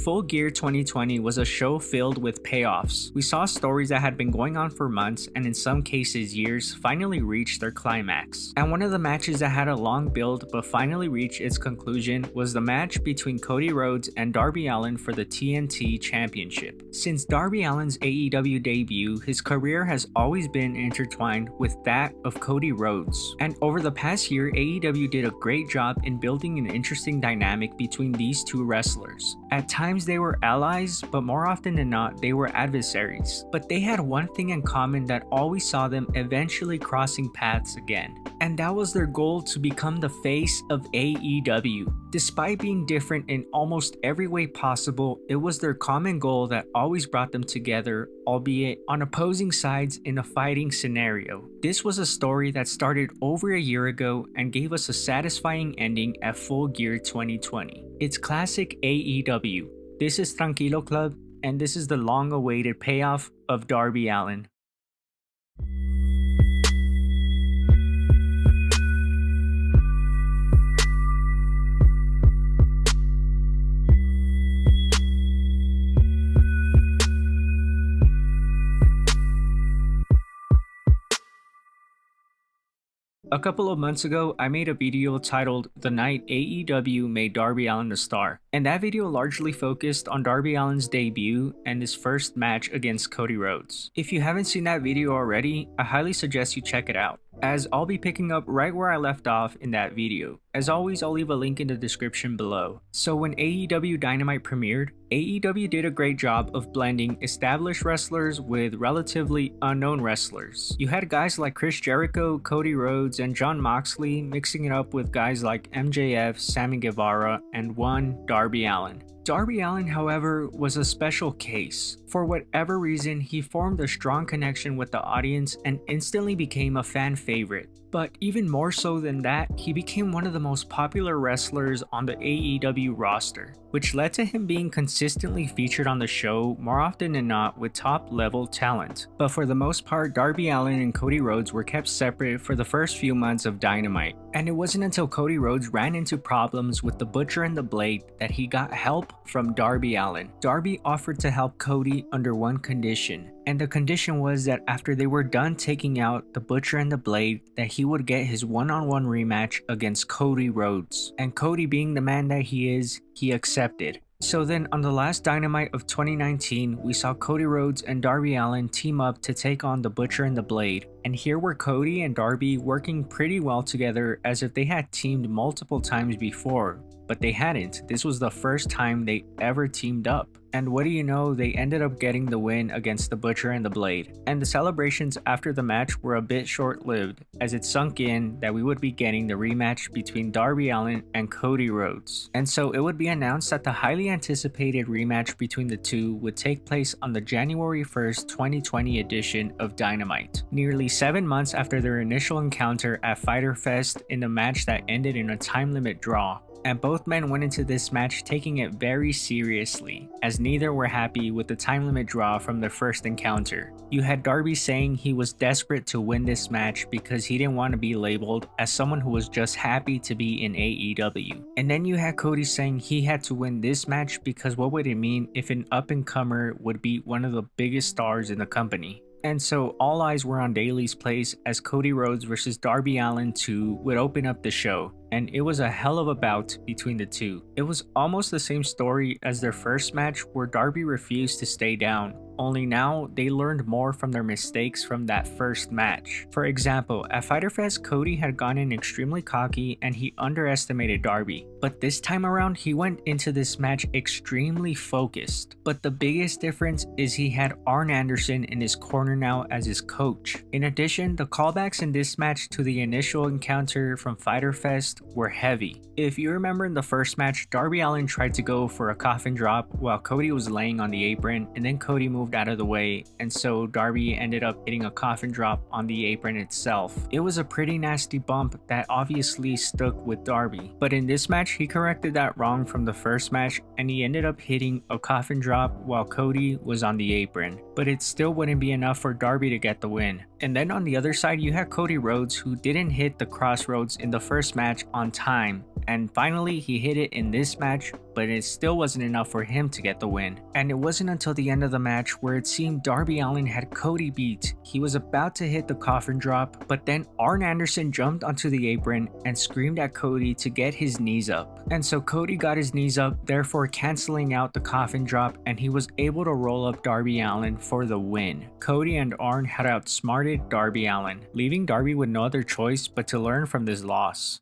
Full Gear 2020 was a show filled with payoffs. We saw stories that had been going on for months and in some cases years finally reach their climax. And one of the matches that had a long build but finally reached its conclusion was the match between Cody Rhodes and Darby Allin for the TNT Championship. Since Darby Allin's AEW debut, his career has always been intertwined with that of Cody Rhodes. And over the past year, AEW did a great job in building an interesting dynamic between these two wrestlers. At times they were allies, but more often than not, they were adversaries. But they had one thing in common that always saw them eventually crossing paths again. And that was their goal to become the face of AEW. Despite being different in almost every way possible, it was their common goal that always brought them together, albeit on opposing sides in a fighting scenario. This was a story that started over a year ago and gave us a satisfying ending at Full Gear 2020. It's classic AEW. This is Tranquilo Club, and this is the long-awaited payoff of Darby Allin. A couple of months ago, I made a video titled "The Night AEW Made Darby Allin a Star," and that video largely focused on Darby Allin's debut and his first match against Cody Rhodes. If you haven't seen that video already, I highly suggest you check it out, as I'll be picking up right where I left off in that video. As always, I'll leave a link in the description below. So when AEW Dynamite premiered, AEW did a great job of blending established wrestlers with relatively unknown wrestlers. You had guys like Chris Jericho, Cody Rhodes, and Jon Moxley mixing it up with guys like MJF, Sammy Guevara, and one Darby Allin. Darby Allin, however, was a special case. For whatever reason, he formed a strong connection with the audience and instantly became a fan favorite. But even more so than that, he became one of the most popular wrestlers on the AEW roster, which led to him being consistently featured on the show more often than not with top-level talent. But for the most part, Darby Allin and Cody Rhodes were kept separate for the first few months of Dynamite. And it wasn't until Cody Rhodes ran into problems with the Butcher and the Blade that he got help from Darby Allin. Darby offered to help Cody under one condition, and the condition was that after they were done taking out the Butcher and the Blade, that he would get his one-on-one rematch against Cody Rhodes. And Cody, being the man that he is, he accepted. So then on the last Dynamite of 2019, we saw Cody Rhodes and Darby Allin team up to take on the Butcher and the Blade. And here were Cody and Darby working pretty well together as if they had teamed multiple times before. But they hadn't. This was the first time they ever teamed up. And what do you know, they ended up getting the win against the Butcher and the Blade. And the celebrations after the match were a bit short-lived, as it sunk in that we would be getting the rematch between Darby Allin and Cody Rhodes. And so it would be announced that the highly anticipated rematch between the two would take place on the January 1st, 2020 edition of Dynamite, nearly 7 months after their initial encounter at Fyter Fest in a match that ended in a time limit draw. And both men went into this match taking it very seriously, as neither were happy with the time limit draw from their first encounter. You had Darby saying he was desperate to win this match because he didn't want to be labeled as someone who was just happy to be in AEW. And then you had Cody saying he had to win this match because what would it mean if an up-and-comer would beat one of the biggest stars in the company? And so all eyes were on Daily's place as Cody Rhodes versus Darby Allin 2 would open up the show. And it was a hell of a bout between the two. It was almost the same story as their first match where Darby refused to stay down, only now they learned more from their mistakes from that first match. For example, at Fyter Fest, Cody had gone in extremely cocky and he underestimated Darby. But this time around, he went into this match extremely focused. But the biggest difference is he had Arn Anderson in his corner now as his coach. In addition, the callbacks in this match to the initial encounter from Fyter Fest were heavy. If you remember in the first match, Darby Allin tried to go for a coffin drop while Cody was laying on the apron, and then Cody moved out of the way, and so Darby ended up hitting a coffin drop on the apron itself. It was a pretty nasty bump that obviously stuck with Darby, but in this match he corrected that wrong from the first match and he ended up hitting a coffin drop while Cody was on the apron, but it still wouldn't be enough for Darby to get the win. And then on the other side, you had Cody Rhodes, who didn't hit the crossroads in the first match on time, and finally he hit it in this match, but it still wasn't enough for him to get the win. And it wasn't until the end of the match where it seemed Darby Allin had Cody beat. He was about to hit the coffin drop, but then Arn Anderson jumped onto the apron and screamed at Cody to get his knees up. And so Cody got his knees up, therefore canceling out the coffin drop, and he was able to roll up Darby Allin for the win. Cody and Arn had outsmarted Darby Allin, leaving Darby with no other choice but to learn from this loss.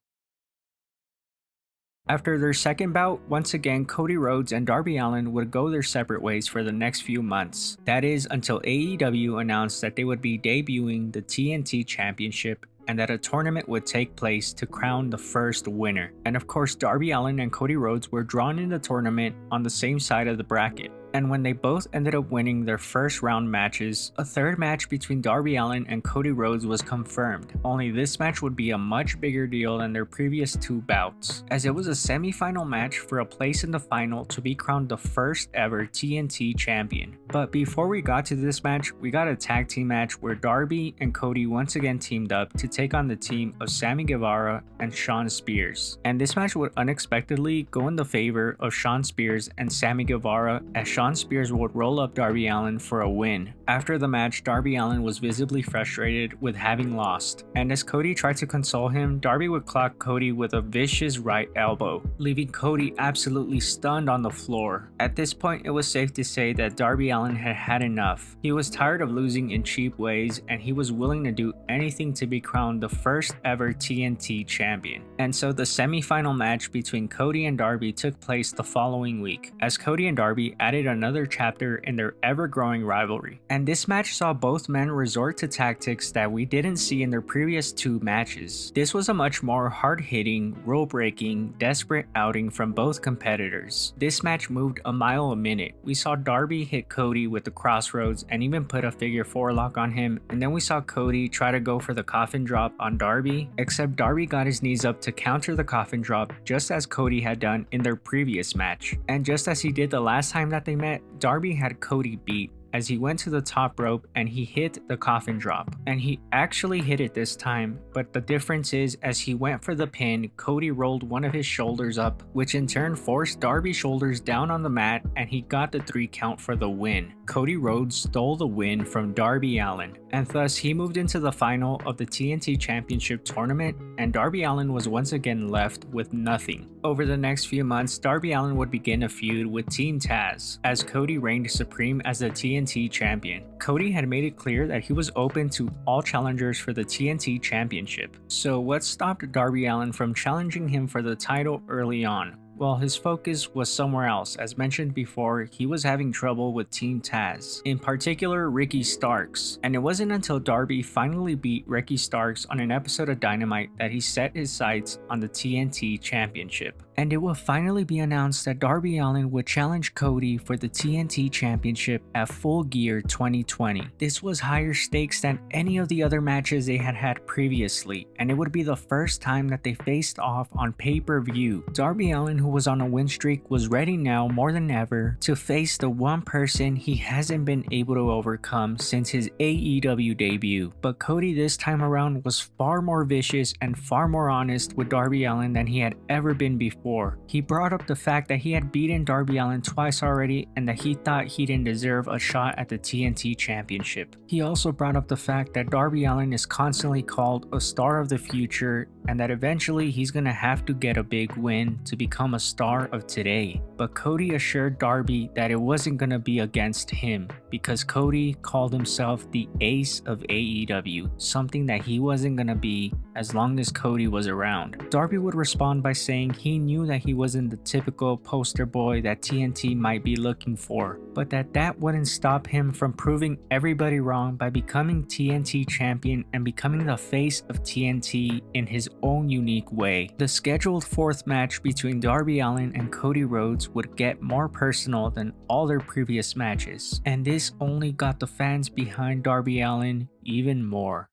After their second bout, once again Cody Rhodes and Darby Allin would go their separate ways for the next few months. That is until AEW announced that they would be debuting the TNT Championship and that a tournament would take place to crown the first winner. And of course, Darby Allin and Cody Rhodes were drawn in the tournament on the same side of the bracket. And when they both ended up winning their first round matches, a third match between Darby Allin and Cody Rhodes was confirmed. Only this match would be a much bigger deal than their previous two bouts, as it was a semi-final match for a place in the final to be crowned the first ever TNT champion. But before we got to this match, we got a tag team match where Darby and Cody once again teamed up to take on the team of Sammy Guevara and Shawn Spears. And this match would unexpectedly go in the favor of Shawn Spears and Sammy Guevara, as Shawn Spears would roll up Darby Allin for a win. After the match, Darby Allin was visibly frustrated with having lost, and as Cody tried to console him, Darby would clock Cody with a vicious right elbow, leaving Cody absolutely stunned on the floor. At this point, it was safe to say that Darby Allin had had enough. He was tired of losing in cheap ways, and he was willing to do anything to be crowned the first ever TNT champion. And so the semi-final match between Cody and Darby took place the following week, as Cody and Darby added another chapter in their ever-growing rivalry. And this match saw both men resort to tactics that we didn't see in their previous two matches. This was a much more hard-hitting, rule-breaking, desperate outing from both competitors. This match moved a mile a minute. We saw Darby hit Cody with the crossroads and even put a figure four lock on him, and then we saw Cody try to go for the coffin drop on Darby, except Darby got his knees up to counter the coffin drop just as Cody had done in their previous match. And just as he did the last time that they met, Darby had Cody beat as he went to the top rope and he hit the coffin drop. And he actually hit it this time, but the difference is as he went for the pin, Cody rolled one of his shoulders up, which in turn forced Darby's shoulders down on the mat, and he got the 3 count for the win. Cody Rhodes stole the win from Darby Allin, and thus he moved into the final of the TNT Championship tournament, and Darby Allin was once again left with nothing. Over the next few months, Darby Allin would begin a feud with Team Taz, as Cody reigned supreme as the TNT champion. Cody had made it clear that he was open to all challengers for the TNT Championship. So what stopped Darby Allin from challenging him for the title early on? Well, his focus was somewhere else. As mentioned before, he was having trouble with Team Taz, in particular Ricky Starks, and it wasn't until Darby finally beat Ricky Starks on an episode of Dynamite that he set his sights on the TNT Championship. And it will finally be announced that Darby Allin would challenge Cody for the TNT Championship at Full Gear 2020. This was higher stakes than any of the other matches they had had previously, and it would be the first time that they faced off on pay-per-view. Darby Allin, who was on a win streak, was ready now more than ever to face the one person he hasn't been able to overcome since his AEW debut. But Cody this time around was far more vicious and far more honest with Darby Allin than he had ever been before. He brought up the fact that he had beaten Darby Allin twice already and that he thought he didn't deserve a shot at the TNT Championship. He also brought up the fact that Darby Allin is constantly called a star of the future and that eventually he's gonna have to get a big win to become a star of today. But Cody assured Darby that it wasn't gonna be against him because Cody called himself the ace of AEW, something that he wasn't gonna be as long as Cody was around. Darby would respond by saying he knew that he wasn't the typical poster boy that TNT might be looking for, but that wouldn't stop him from proving everybody wrong by becoming TNT champion and becoming the face of TNT in his own unique way. The scheduled 4th match between Darby Allin and Cody Rhodes would get more personal than all their previous matches, and this only got the fans behind Darby Allin even more.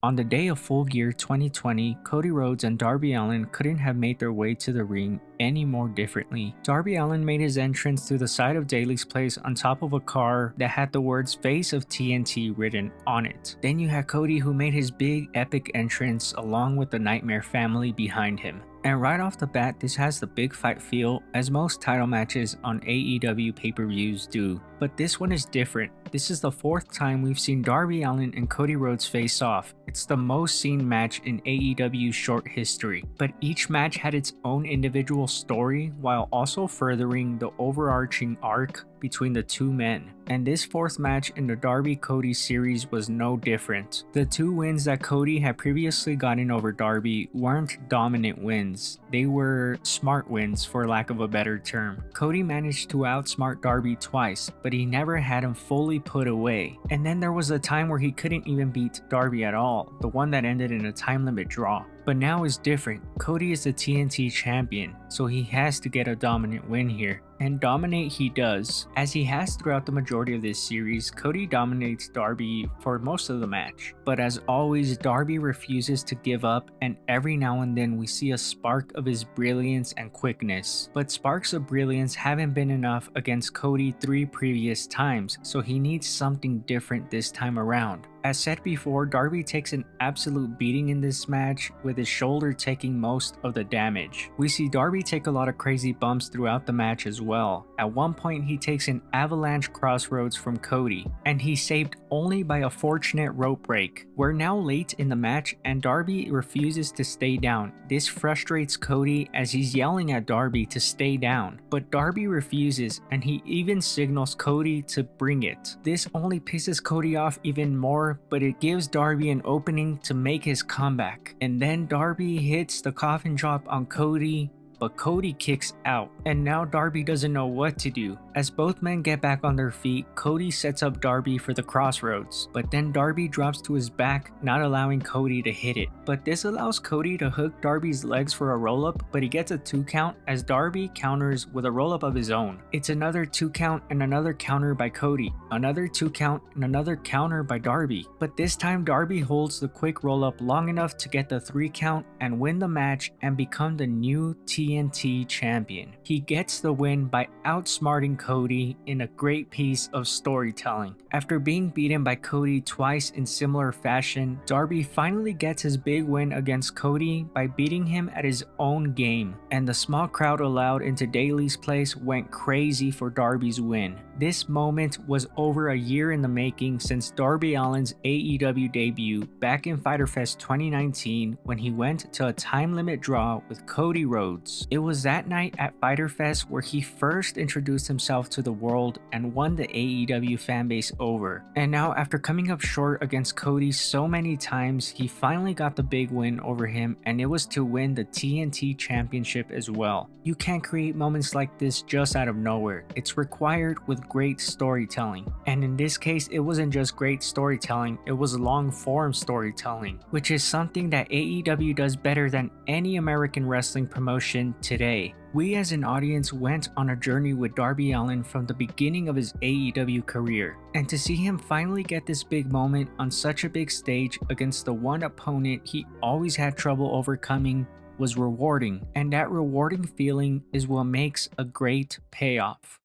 On the day of Full Gear 2020, Cody Rhodes and Darby Allin couldn't have made their way to the ring any more differently. Darby Allin made his entrance through the side of Daly's place on top of a car that had the words "Face of TNT" written on it. Then you had Cody, who made his big epic entrance along with the Nightmare family behind him. And right off the bat, this has the big fight feel, as most title matches on AEW pay-per-views do. But this one is different. This is the fourth time we've seen Darby Allin and Cody Rhodes face off. It's the most seen match in AEW's short history. But each match had its own individual story while also furthering the overarching arc between the two men. And this fourth match in the Darby-Cody series was no different. The two wins that Cody had previously gotten over Darby weren't dominant wins. They were smart wins, for lack of a better term. Cody managed to outsmart Darby twice, but he never had him fully put away. And then there was a time where he couldn't even beat Darby at all, the one that ended in a time limit draw. But now is different. Cody is the TNT champion, so he has to get a dominant win here. And dominate he does. As he has throughout the majority of this series, Cody dominates Darby for most of the match. But as always, Darby refuses to give up, and every now and then we see a spark of his brilliance and quickness. But sparks of brilliance haven't been enough against Cody 3 previous times, so he needs something different this time around. As said before, Darby takes an absolute beating in this match, with his shoulder taking most of the damage. We see Darby take a lot of crazy bumps throughout the match as well. At one point, he takes an avalanche crossroads from Cody, and he's saved only by a fortunate rope break. We're now late in the match, and Darby refuses to stay down. This frustrates Cody as he's yelling at Darby to stay down, but Darby refuses, and he even signals Cody to bring it. This only pisses Cody off even more, but it gives Darby an opening to make his comeback. And then Darby hits the coffin drop on Cody, but Cody kicks out, and now Darby doesn't know what to do. As both men get back on their feet, Cody sets up Darby for the crossroads, but then Darby drops to his back, not allowing Cody to hit it. But this allows Cody to hook Darby's legs for a roll-up, but he gets a 2 count as Darby counters with a roll-up of his own. It's another 2 count and another counter by Cody, another 2 count and another counter by Darby. But this time Darby holds the quick roll-up long enough to get the 3 count and win the match and become the new TNT champion. He gets the win by outsmarting Cody in a great piece of storytelling. After being beaten by Cody twice in similar fashion, Darby finally gets his big win against Cody by beating him at his own game, and the small crowd allowed into Daly's place went crazy for Darby's win. This moment was over a year in the making since Darby Allin's AEW debut back in Fyter Fest 2019 when he went to a time limit draw with Cody Rhodes. It was that night at Fyter Fest where he first introduced himself to the world and won the AEW fanbase over. And now, after coming up short against Cody so many times, he finally got the big win over him, and it was to win the TNT championship as well. You can't create moments like this just out of nowhere. It's required with great storytelling. And in this case, it wasn't just great storytelling, it was long form storytelling, which is something that AEW does better than any American wrestling promotion today. We as an audience went on a journey with Darby Allin from the beginning of his AEW career, and to see him finally get this big moment on such a big stage against the one opponent he always had trouble overcoming was rewarding, and that rewarding feeling is what makes a great payoff.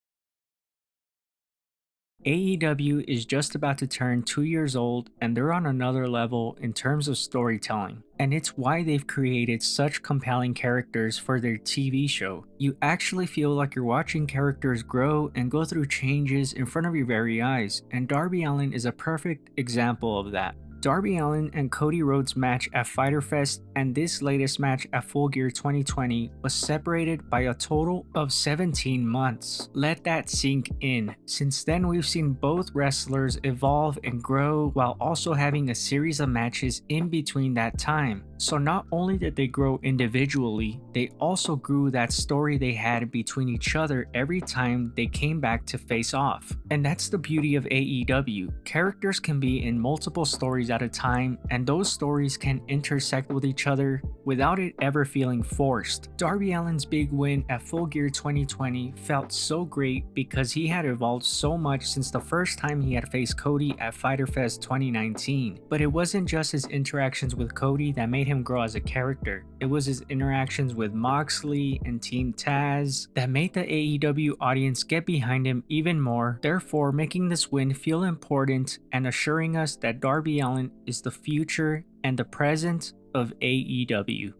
AEW is just about to turn 2 years old, and they're on another level in terms of storytelling. And it's why they've created such compelling characters for their TV show. You actually feel like you're watching characters grow and go through changes in front of your very eyes, and Darby Allin is a perfect example of that. Darby Allin and Cody Rhodes' match at Fyter Fest and this latest match at Full Gear 2020 was separated by a total of 17 months. Let that sink in. Since then, we've seen both wrestlers evolve and grow while also having a series of matches in between that time. So not only did they grow individually, they also grew that story they had between each other every time they came back to face off. And that's the beauty of AEW. Characters can be in multiple stories at a time, and those stories can intersect with each other without it ever feeling forced. Darby Allin's big win at Full Gear 2020 felt so great because he had evolved so much since the first time he had faced Cody at Fyter Fest 2019. But it wasn't just his interactions with Cody that made him grow as a character. It was his interactions with Moxley and Team Taz that made the AEW audience get behind him even more, therefore making this win feel important and assuring us that Darby Allin is the future and the present of AEW.